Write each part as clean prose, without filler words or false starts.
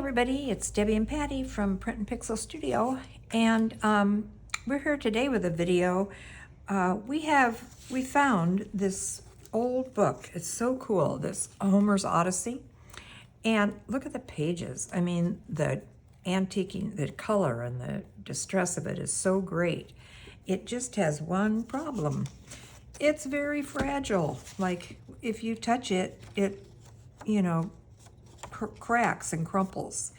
everybody, it's Debbie and Patti from Print and Pixel Studio, and we're here today with a video. We found this old book. It's so cool, this Homer's Odyssey, and look at the pages. I mean, the antiquing, the color and the distress of it is so great. It just has one problem. It's very fragile. Like, if you touch it, it, cracks and crumples.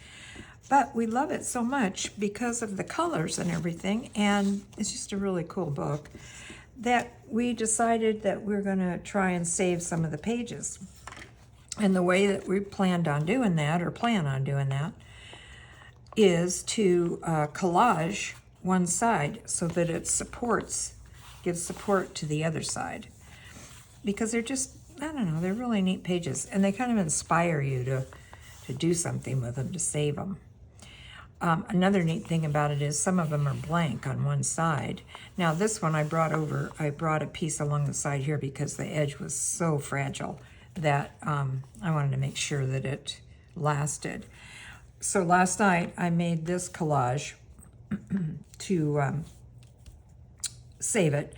But we love it so much because of the colors and everything, and it's just a really cool book that we decided that we're going to try and save some of the pages. And the way that we plan on doing that is to collage one side so that it gives support to the other side, because they're just, I don't know, they're really neat pages, and they kind of inspire you to do something with them, to save them. Another neat thing about it is some of them are blank on one side. Now this one I brought a piece along the side here because the edge was so fragile that I wanted to make sure that it lasted. So last night I made this collage to save it,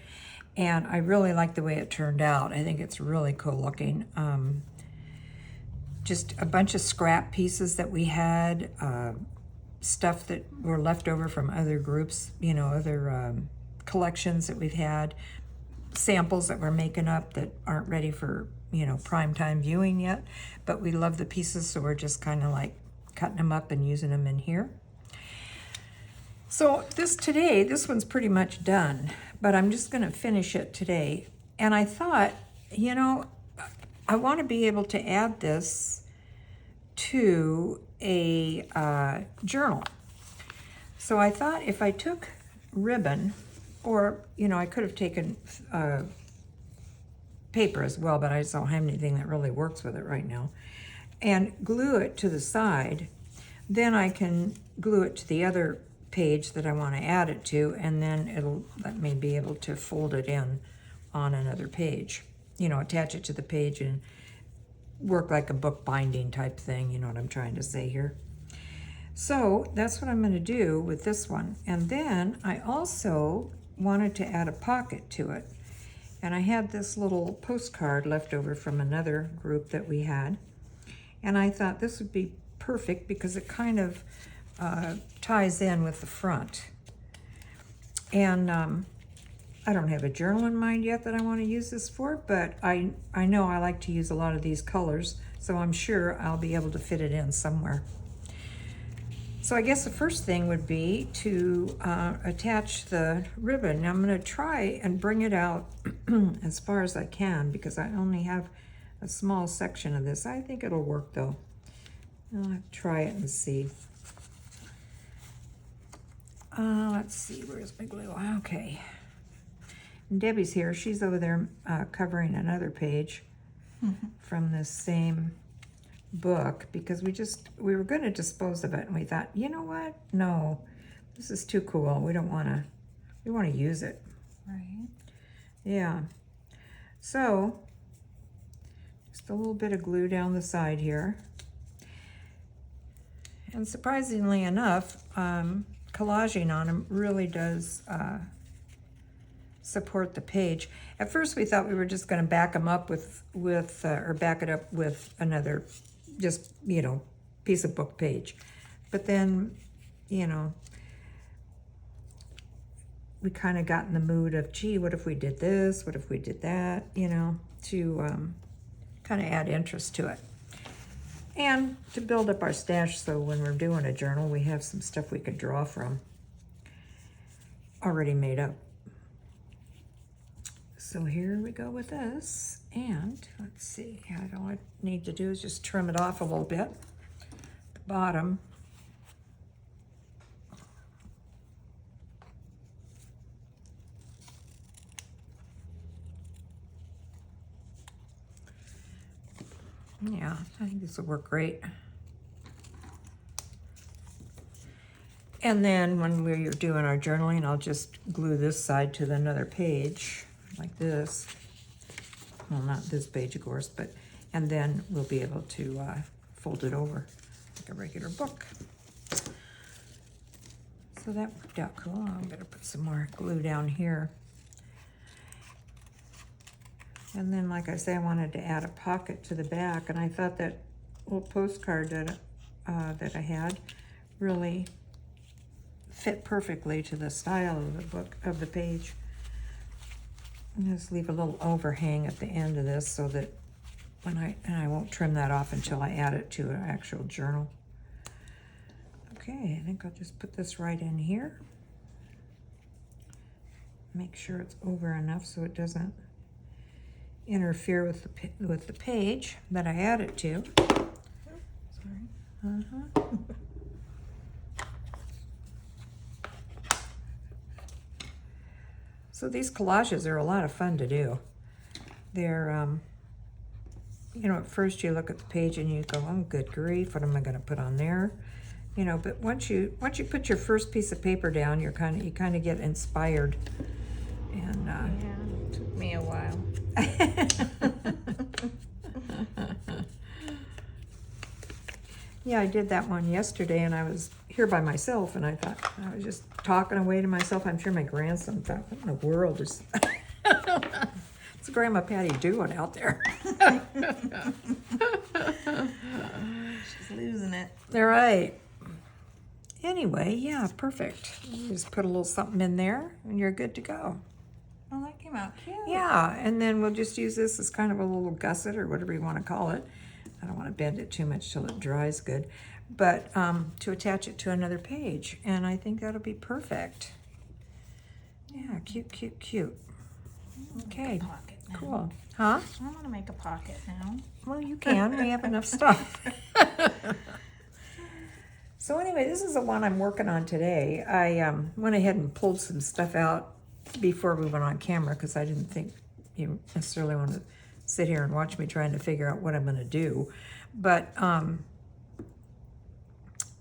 and I really like the way it turned out. I think it's really cool looking. Just a bunch of scrap pieces that we had, stuff that were left over from other groups, other collections that we've had, samples that we're making up that aren't ready for, prime time viewing yet, but we love the pieces, so we're just kind of like cutting them up and using them in here. So this one's pretty much done, but I'm just gonna finish it today. And I thought, I want to be able to add this to a journal. So I thought if I took ribbon, or, I could have taken paper as well, but I just don't have anything that really works with it right now, and glue it to the side, then I can glue it to the other page that I want to add it to, and then it'll let me be able to fold it in on another page. Attach it to the page and work like a book binding type thing, you know what I'm trying to say here. So that's what I'm going to do with this one. And then I also wanted to add a pocket to it. And I had this little postcard left over from another group that we had. And I thought this would be perfect because it kind of ties in with the front. And I don't have a journal in mind yet that I want to use this for, but I know I like to use a lot of these colors, so I'm sure I'll be able to fit it in somewhere. So I guess the first thing would be to attach the ribbon. Now I'm going to try and bring it out as far as I can because I only have a small section of this. I think it'll work though. I'll have to try it and see. Let's see, where's my glue? Okay. And Debbie's here. She's over there covering another page from this same book because we were going to dispose of it, and we thought, you know what? No, this is too cool. We want to use it. Right. Yeah. So just a little bit of glue down the side here. And surprisingly enough, collaging on them really does support the page. At first we thought we were just going to back them up or back it up with another just, piece of book page. But then, we kind of got in the mood of, gee, what if we did this? What if we did that? To kind of add interest to it. And to build up our stash so when we're doing a journal, we have some stuff we could draw from already made up. So here we go with this, and let's see, all I need to do is just trim it off a little bit, the bottom. Yeah, I think this will work great. And then when we're doing our journaling, I'll just glue this side to another page like this. Well, not this page, of course, but, and then we'll be able to fold it over like a regular book. So that worked out cool. I'm gonna put some more glue down here. And then, like I say, I wanted to add a pocket to the back, and I thought that little postcard that I had really fit perfectly to the style of the book, of the page. I'm just leave a little overhang at the end of this so that when I won't trim that off until I add it to an actual journal. Okay, I think I'll just put this right in here. Make sure it's over enough so it doesn't interfere with the page that I add it to. Sorry. So these collages are a lot of fun to do. They're, you know, at first you look at the page and you go, oh, good grief, what am I going to put on there? You know, but once you put your first piece of paper down, you kind of get inspired. And yeah, it took me a while. Yeah, I did that one yesterday, and I was here by myself, and I thought, I was just talking away to myself. I'm sure my grandson thought, what in the world is what's Grandma Patti doing out there? She's losing it. All right. Anyway, yeah, perfect. You just put a little something in there, and you're good to go. Oh, that came out cute. Yeah, and then we'll just use this as kind of a little gusset or whatever you want to call it. I don't want to bend it too much till it dries good, but to attach it to another page, and I think that'll be perfect. Yeah, cute, cute, cute. Okay, Pocket now. cool. Huh? I want to make a pocket now. Well, you can. We have enough stuff. So anyway, this is the one I'm working on today. I went ahead and pulled some stuff out before we went on camera because I didn't think you necessarily want to sit here and watch me trying to figure out what I'm going to do. But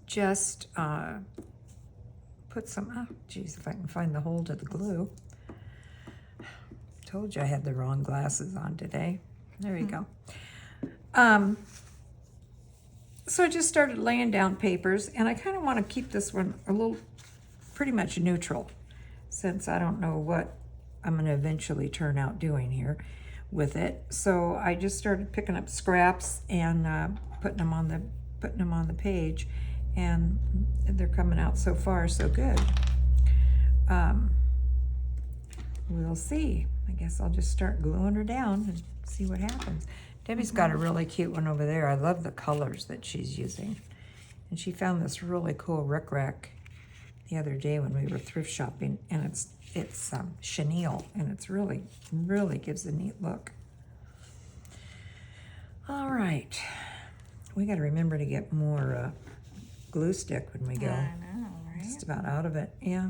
just put some, oh, geez, if I can find the hole to the glue. Told you I had the wrong glasses on today. There you go. So I just started laying down papers, and I kind of want to keep this one a little, pretty much neutral, since I don't know what I'm going to eventually turn out doing here with it. So I just started picking up scraps and putting them on the page, and they're coming out so far so good. We'll see. I guess I'll just start gluing her down and see what happens. Debbie's got a really cute one over there. I love the colors that she's using. And she found this really cool rickrack the other day when we were thrift shopping, and it's chenille, and it's really gives a neat look. All right, we got to remember to get more glue stick when we go. I know, right? Just about out of it, yeah.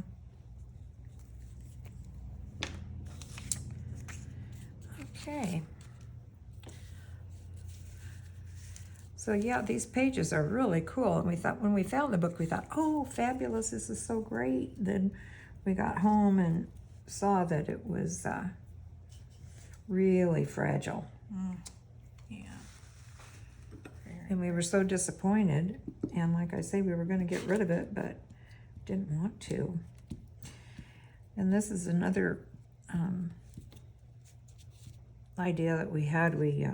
Okay. So yeah, these pages are really cool. And we thought, when we found the book, we thought, oh, fabulous, this is so great. Then we got home and saw that it was really fragile. Yeah. And we were so disappointed. And like I say, we were going to get rid of it, but didn't want to. And this is another idea that we had. We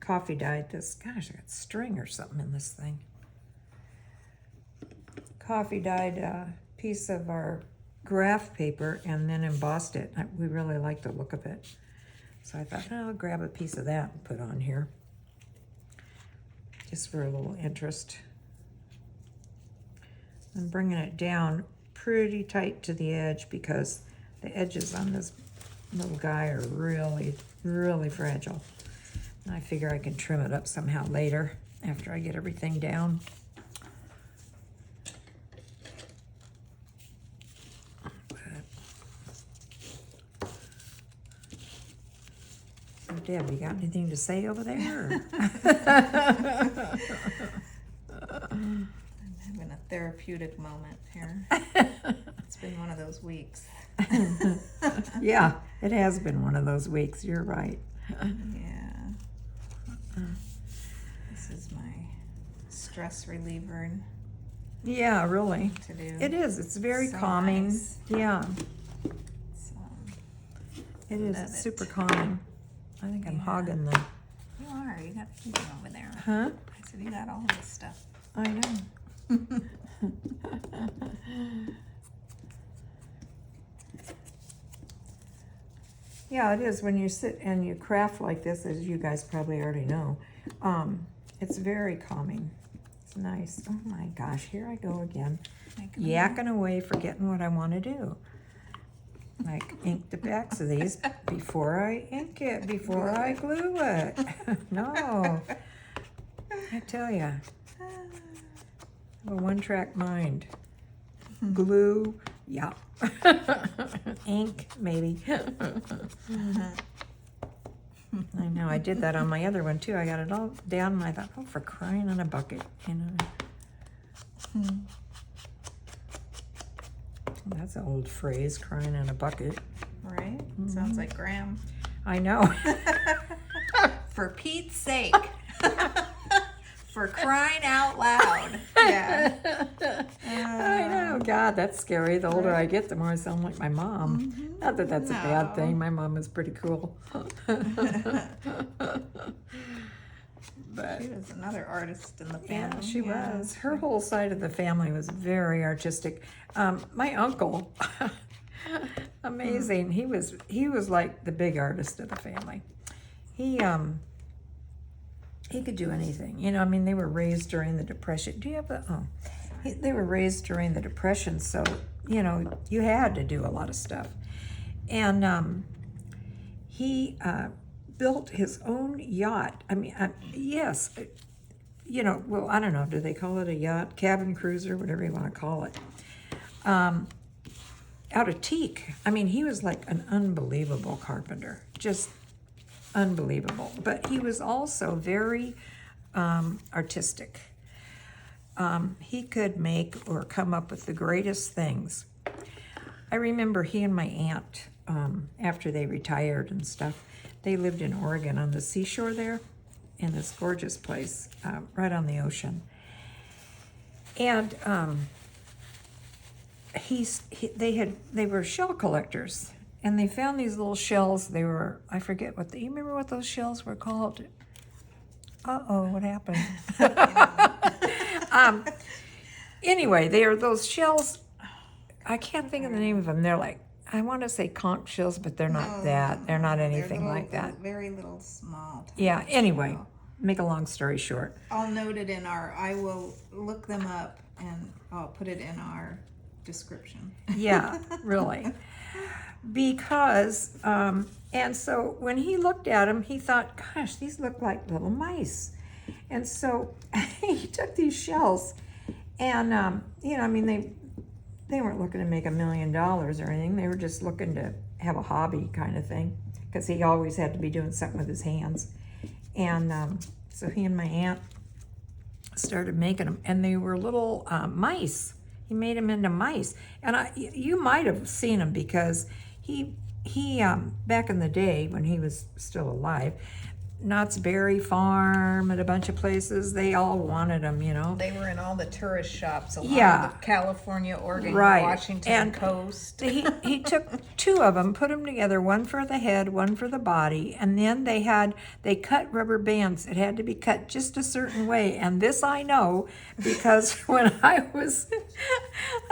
coffee dyed this. Gosh, I got string or something in this thing. Coffee dyed a piece of our graph paper and then embossed it. We really liked the look of it. So I thought, oh, I'll grab a piece of that and put on here. Just for a little interest. I'm bringing it down pretty tight to the edge because the edges on this little guy are really fragile. And I figure I can trim it up somehow later after I get everything down. So Deb, you got anything to say over there? I'm having a therapeutic moment here. It's been one of those weeks. Yeah, it has been one of those weeks. You're right. Yeah. This is my stress reliever Yeah, really. to do. It is. It's very So calming. nice. Yeah, So, it is. love It's it. super calming. I think I'm Yeah. hogging the, You are. You got the heating over there. huh? I said you got all this stuff. I know. Yeah, it is when you sit and you craft like this, as you guys probably already know. It's very calming. It's nice. Oh my gosh, here I go again. Making a Yakking away, forgetting what I want to do. Like ink the backs of these before I ink it, before I glue it. No, I tell you, I have a one-track mind. Glue, yeah. Ink, maybe. I know, I did that on my other one too. I got it all down and I thought, oh, for crying in a bucket, you know. That's an old phrase, crying in a bucket. Right? Sounds like Graham. I know. For Pete's sake. For crying out loud. Yeah. I know. God, that's scary. The older I get, the more I sound like my mom. Not that that's a bad No. thing. My mom was pretty cool. But She was another artist in the yeah, family. she was. Her whole side of the family was very artistic. My uncle, amazing. He was like the big artist of the family. He could do anything. You know, I mean, they were raised during the Depression. Do you have the? Oh, they were raised during the Depression, so you know you had to do a lot of stuff. And he built his own yacht. I mean, yes, you know. Well, I don't know. Do they call it a yacht, cabin cruiser, whatever you want to call it? Out of teak. I mean, he was like an unbelievable carpenter. Just unbelievable. But he was also very artistic. He could make or come up with the greatest things. I remember he and my aunt, after they retired and stuff, they lived in Oregon on the seashore there, in this gorgeous place, right on the ocean. And they were shell collectors. And they found these little shells. They were, I forget what you remember what those shells were called? Uh-oh, what happened? Anyway, they are those shells, I can't think of the name of them. They're like, I want to say conch shells, but they're not that. They're not anything little, like that. Very little small. Yeah, anyway, make a long story short. I'll note it I will look them up and I'll put it in our description. Yeah, really. Because, and so when he looked at them, he thought, gosh, these look like little mice. And so he took these shells and, you know, I mean, they weren't looking to make $1 million or anything. They were just looking to have a hobby kind of thing because he always had to be doing something with his hands. And so he and my aunt started making them, and they were little mice. He made them into mice. And you might have seen them because he back in the day when he was still alive, Knott's Berry Farm and a bunch of places, they all wanted them, you know. They were in all the tourist shops along Yeah. the California, Oregon, Right. Washington And coast. he took two of them, put them together, one for the head, one for the body, and then they cut rubber bands. It had to be cut just a certain way, and this I know because when I was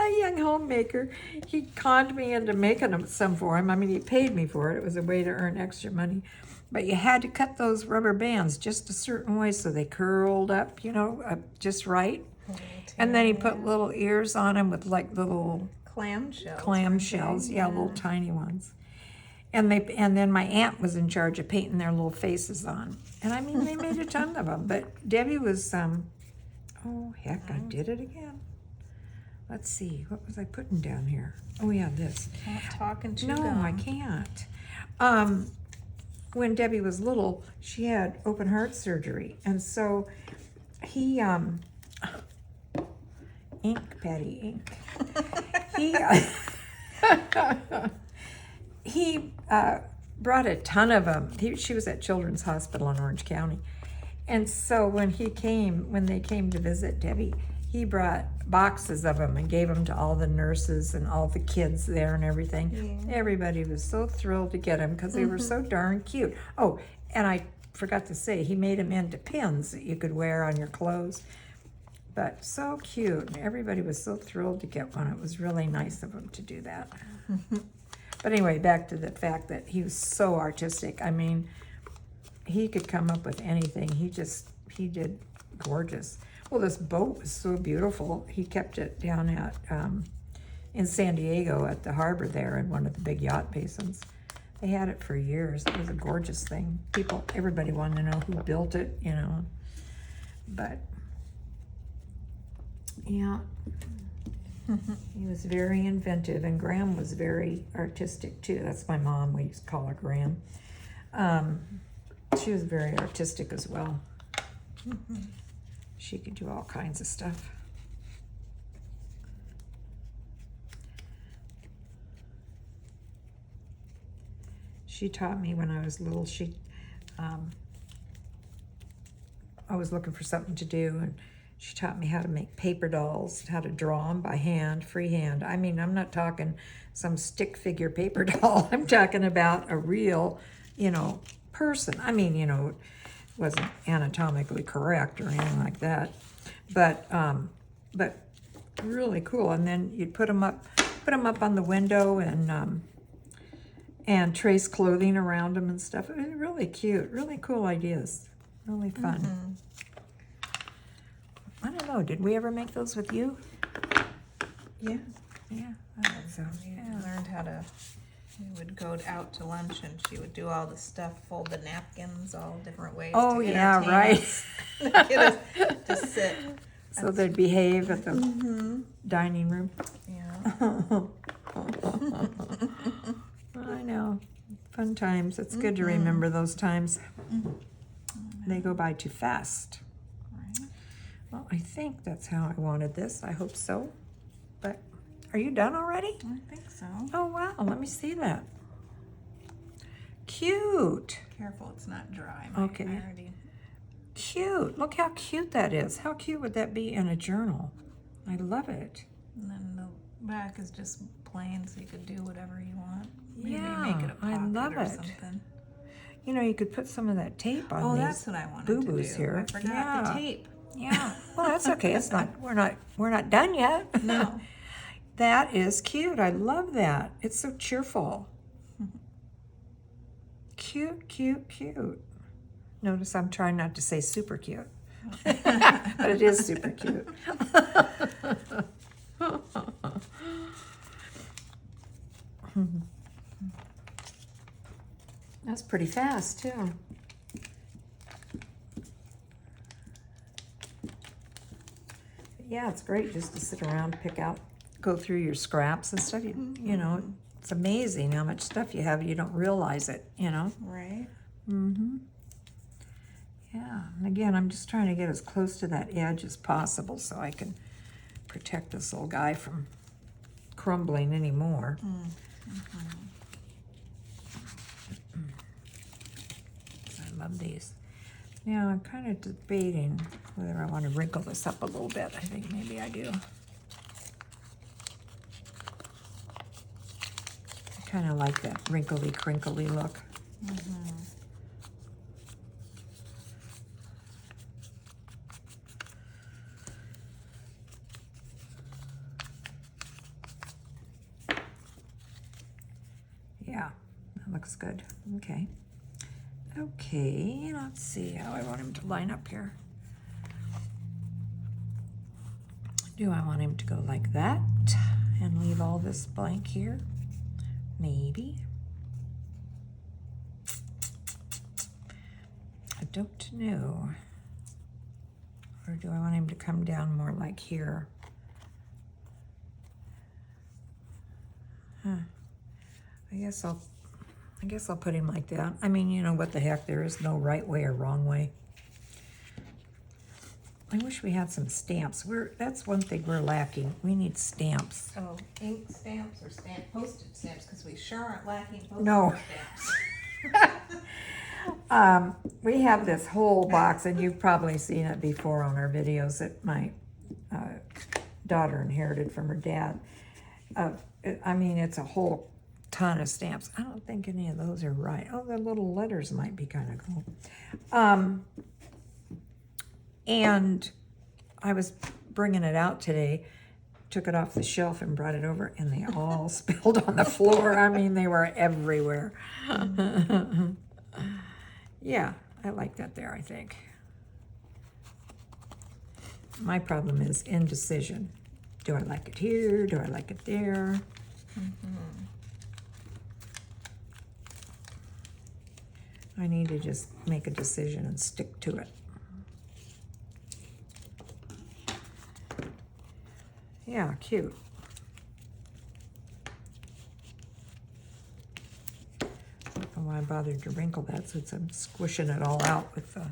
a young homemaker, he conned me into making some for him. I mean, he paid me for it. It was a way to earn extra money. But you had to cut those rubber bands just a certain way so they curled up, you know, just right. And then he put little ears on them with like little Clamshells. yeah, little tiny ones. And then my aunt was in charge of painting their little faces on. And I mean, they made a ton of them. But Debbie was, oh heck, I did it again. Let's see, what was I putting down here? Oh yeah, this. Not talking to No, them. I can't. When Debbie was little, she had open heart surgery, and so he ink, Patty, ink. He brought a ton of them. She was at Children's Hospital in Orange County, And so when they came to visit Debbie, he brought boxes of them and gave them to all the nurses and all the kids there and everything. Yeah. Everybody was so thrilled to get them because they were so darn cute. Oh, and I forgot to say, he made them into pins that you could wear on your clothes. But so cute. And everybody was so thrilled to get one. It was really nice of him to do that. But anyway, back to the fact that he was so artistic. I mean, he could come up with anything. He did gorgeous. Well, this boat was so beautiful. He kept it down at in San Diego at the harbor there in one of the big yacht basins. They had it for years. It was a gorgeous thing. Everybody wanted to know who built it, you know. But yeah, he was very inventive, and Graham was very artistic too. That's my mom. We used to call her Graham. She was very artistic as well. She could do all kinds of stuff. She taught me when I was little. I was looking for something to do, and she taught me how to make paper dolls, how to draw them by hand, freehand. I mean, I'm not talking some stick figure paper doll. I'm talking about a real, person. I mean, it wasn't anatomically correct or anything like that, but really cool. And then you'd put them up on the window and trace clothing around them and stuff. It was really cute, really cool ideas, really fun. I don't know, did we ever make those with you? Yeah. Yeah, I think so. We learned how to. We would go out to lunch, and she would do all the stuff, fold the napkins, all different ways. Oh, to yeah, entertain right. us, get us to sit. So they'd behave at the dining room. Yeah. I know. Fun times. It's good to remember those times. They go by too fast. Right. Well, I think that's how I wanted this. I hope so. But are you done already? I think so. Oh, wow. Let me see that. Cute. Careful, it's not dry. Okay. I already. Cute. Look how cute that is. How cute would that be in a journal? I love it. And then the back is just plain, so you could do whatever you want. Maybe Yeah, make it a pocket I love or it. something. You could put some of that tape on Oh, these that's what I wanted to do. boo-boos here. I forgot Yeah. the tape. Yeah. Well, that's okay. It's not. We're not done yet. No. That is cute. I love that. It's so cheerful. Cute, cute, cute. Notice I'm trying not to say super cute, but it is super cute. That's pretty fast too. Yeah, it's great just to sit around, go through your scraps and stuff. It's amazing how much stuff you have. You don't realize it, Right. Yeah, and again, I'm just trying to get as close to that edge as possible so I can protect this little guy from crumbling anymore. I love these. Now, I'm kind of debating whether I want to wrinkle this up a little bit. I think maybe I do. I kind of like that wrinkly, crinkly look. Yeah, that looks good. Okay. Okay, let's see how I want him to line up here. Do I want him to go like that and leave all this blank here? Maybe. I don't know. Or do I want him to come down more like here? I guess I'll put him like that. I mean, what the heck, there is no right way or wrong way. I wish we had some stamps. That's one thing we're lacking. We need stamps. Oh, ink stamps or postage stamps, because we sure aren't lacking postage No. stamps. We have this whole box, and you've probably seen it before on our videos that my daughter inherited from her dad. I mean, it's a whole ton of stamps. I don't think any of those are right. Oh, the little letters might be kind of cool. And I was bringing it out today, took it off the shelf and brought it over, and they all spilled on the floor. I mean, they were everywhere. Yeah, I like that there, I think. My problem is indecision. Do I like it here? Do I like it there? I need to just make a decision and stick to it. Yeah, cute. I don't know why I bothered to wrinkle that since I'm squishing it all out with the...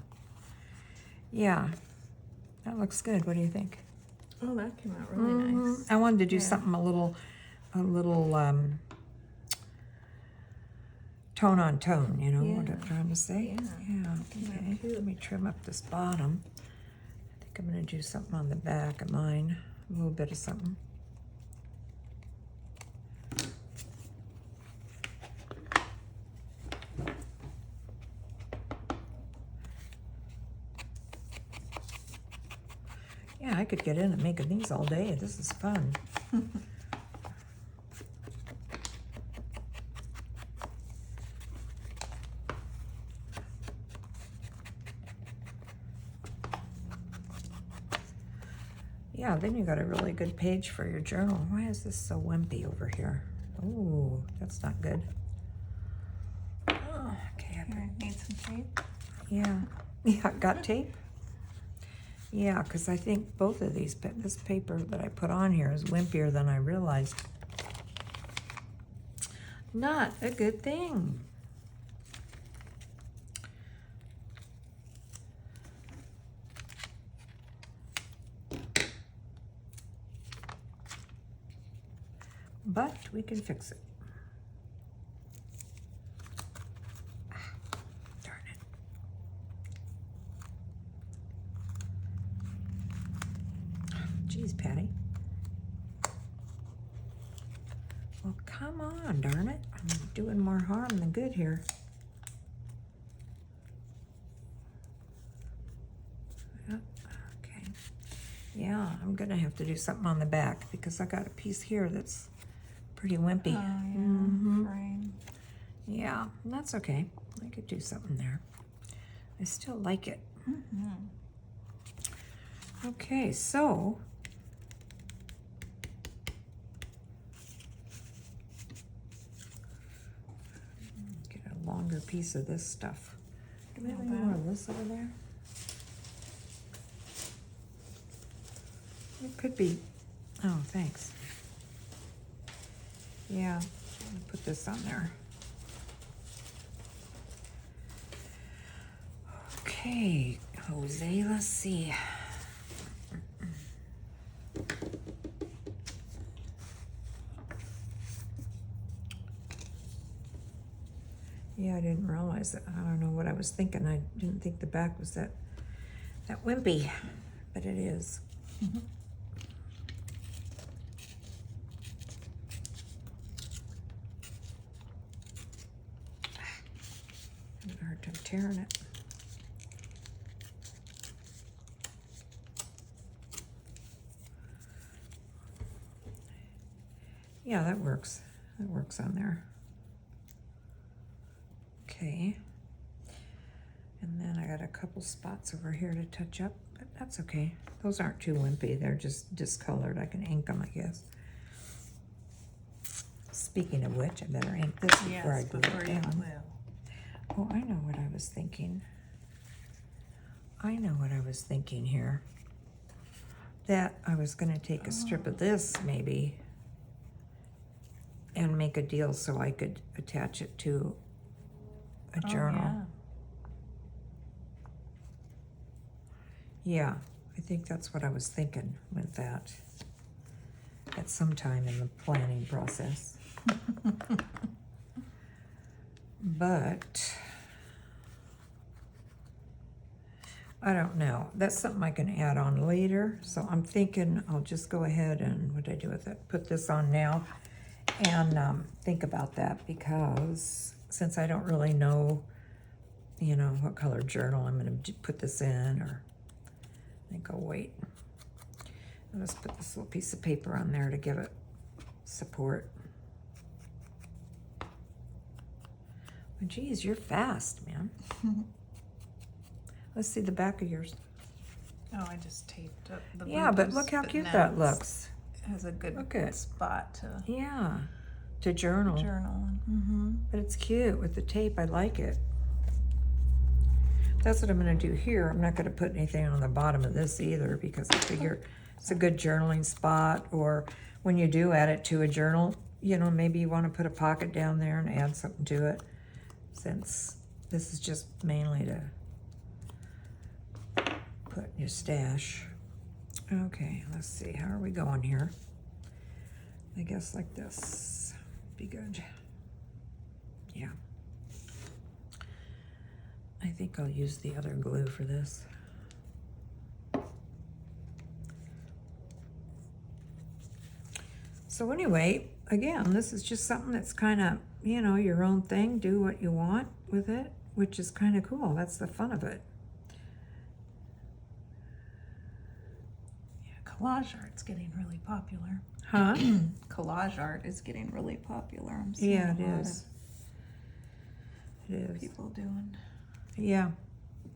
Yeah, that looks good. What do you think? Oh, that came out really nice. I wanted to do Yeah. something a little tone on tone, you know what I'm trying to say? Yeah. Okay. Let me trim up this bottom. I think I'm gonna do something on the back of mine. A little bit of something. Yeah, I could get in and making these all day. This is fun. Yeah, then you got a really good page for your journal. Why is this so wimpy over here? Oh, that's not good. Oh, okay, Here, I need some tape. yeah. Yeah, got tape? Yeah, because I think both of these, this paper that I put on here is wimpier than I realized. Not a good thing. But we can fix it. Ah, darn it. Geez, Patty. Well, come on, darn it. I'm doing more harm than good here. Yep, okay. Yeah, I'm gonna have to do something on the back because I got a piece here that's pretty wimpy. Oh, yeah. Frame. Yeah, that's okay. I could do something there. I still like it. Okay, so get a longer piece of this stuff. Do we have any more of this over there? It could be. Oh, thanks. Yeah, I'll put this on there. Okay, Jose, let's see. Yeah, I didn't realize that. I don't know what I was thinking. I didn't think the back was that wimpy, but it is. Having a hard time tearing it. Yeah, that works. That works on there. Okay. And then I got a couple spots over here to touch up, but that's okay. Those aren't too wimpy. They're just discolored. I can ink them, I guess. Speaking of which, I better ink this before I glue it down. Oh, I know what I was thinking. I know what I was thinking here. That I was going to take a strip of this, maybe, and make a deal so I could attach it to a journal. Yeah, I think that's what I was thinking with that at some time in the planning process. But I don't know. That's something I can add on later. So I'm thinking I'll just go ahead and, what did I do with it? Put this on now and think about that, because since I don't really know, you know, what color journal I'm going to put this in, or I think I'll wait. I'll just put this little piece of paper on there to give it support. Well, geez, you're fast, man. Let's see the back of yours. Oh, I just taped up the Yeah, but blues, look how but cute now that it's- looks. It has a good Look at it. spot to Yeah, to journal. journal. Mm-hmm. But it's cute with the tape. I like it. That's what I'm going to do here. I'm not going to put anything on the bottom of this either, because I figure it's a good journaling spot. Or when you do add it to a journal, you know, maybe you want to put a pocket down there and add something to it, since this is just mainly to put in your stash. Okay, let's see. How are we going here? I guess like this. Be good. Yeah. I think I'll use the other glue for this. So anyway, again, this is just something that's kind of, you know, your own thing. Do what you want with it, which is kind of cool. That's the fun of it. Yeah, collage art's getting really popular. Huh? Collage art is getting really popular. I'm seeing Yeah, it a lot is. It of is. people doing. Yeah.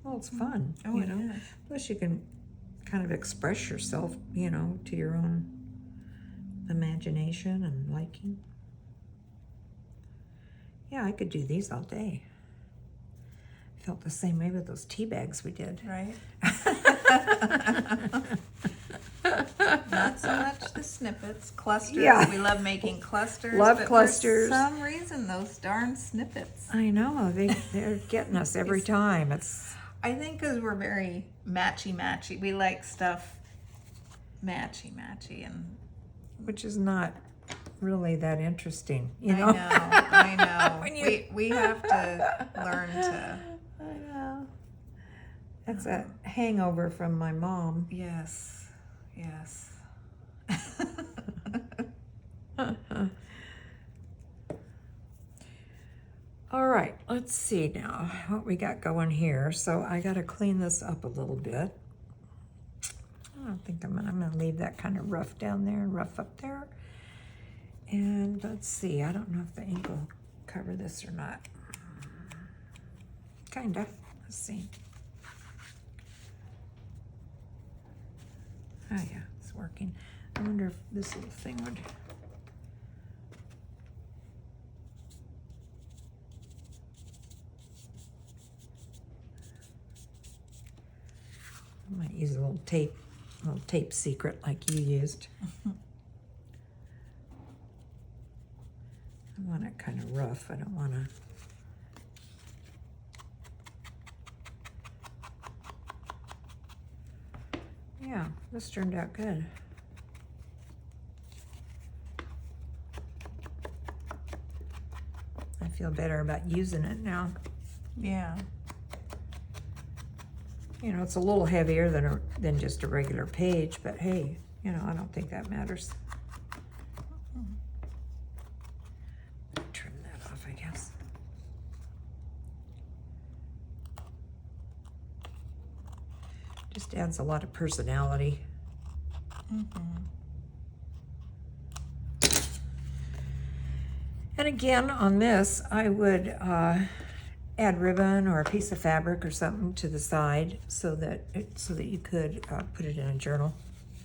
Well, it's fun, Oh, you it know. is. Plus you can kind of express yourself, you know, to your own imagination and liking. Yeah, I could do these all day. Felt the same way with those tea bags we did. Right? Not so much the snippets. Clusters. Yeah. We love making clusters. Love but clusters. For some reason, those darn snippets. I know, they're getting us every time. It's I think because we're very matchy-matchy. We like stuff matchy-matchy. And which is not really that interesting, you I know? know. When you- We have to learn to, I know. That's a hangover from my mom. yes. All right, let's see now what we got going here. So I got to clean this up a little bit. I don't think I'm gonna leave that kind of rough down there and rough up there. And let's see, I don't know if the ink will cover this or not. Kinda. Let's see. Oh yeah, it's working. I wonder if this little thing would. I might use a little tape secret like you used. I want it kind of rough. I don't want to. Yeah, this turned out good. I feel better about using it now. Yeah. You know, it's a little heavier than just a regular page, but hey, you know, I don't think that matters. Trim that off, I guess. Just adds a lot of personality. And again, on this, I would add ribbon or a piece of fabric or something to the side so that you could put it in a journal,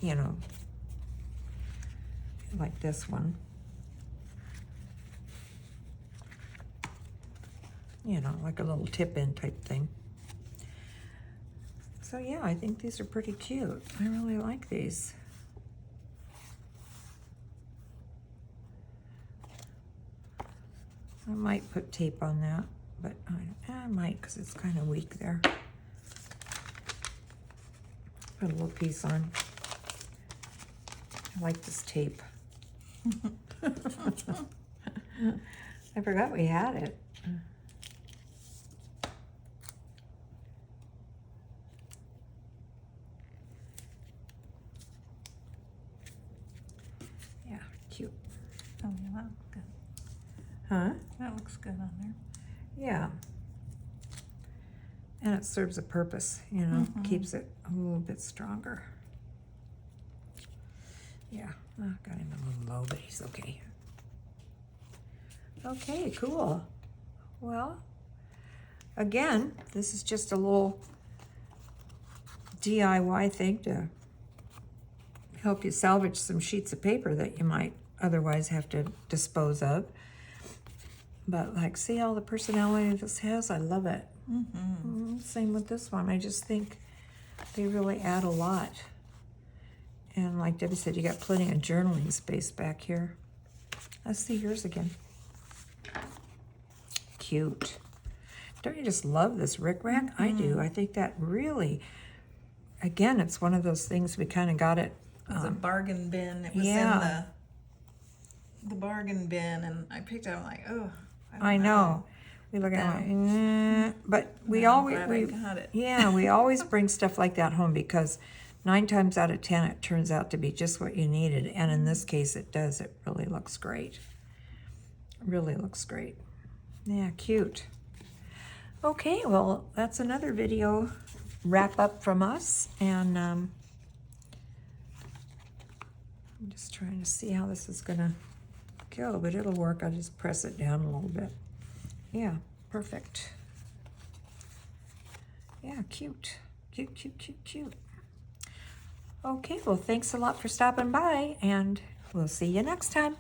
you know, like this one. You know, like a little tip-in type thing. So yeah, I think these are pretty cute. I really like these. I might put tape on that, but I might because it's kind of weak there. Put a little piece on. I like this tape. I forgot we had it. Oh, yeah, that looks good. Huh? That looks good on there. Yeah. And it serves a purpose, you know, keeps it a little bit stronger. Yeah, oh, got him a little low, but he's okay. Okay, cool. Well, again, this is just a little DIY thing to help you salvage some sheets of paper that you might otherwise have to dispose of. But like, see all the personality this has? I love it. Same with this one. I just think they really add a lot. And like Debbie said, you got plenty of journaling space back here. Let's see yours again. Cute. Don't you just love this rickrack? I do. I think that really, again, it's one of those things we kind of got it. It was a bargain bin. It was Yeah. in the bargain bin, and I picked it up like, oh, I know. We look at it like, but we always, I got it. yeah, we always bring stuff like that home because 9 times out of 10 it turns out to be just what you needed, and in this case it does. It really looks great. Really looks great. Yeah, cute. Okay, well, that's another video wrap up from us, and I'm just trying to see how this is gonna go, but it'll work. I'll just press it down a little bit. Yeah, perfect. Yeah, cute. Cute, cute, cute, cute. Okay, well, thanks a lot for stopping by, and we'll see you next time.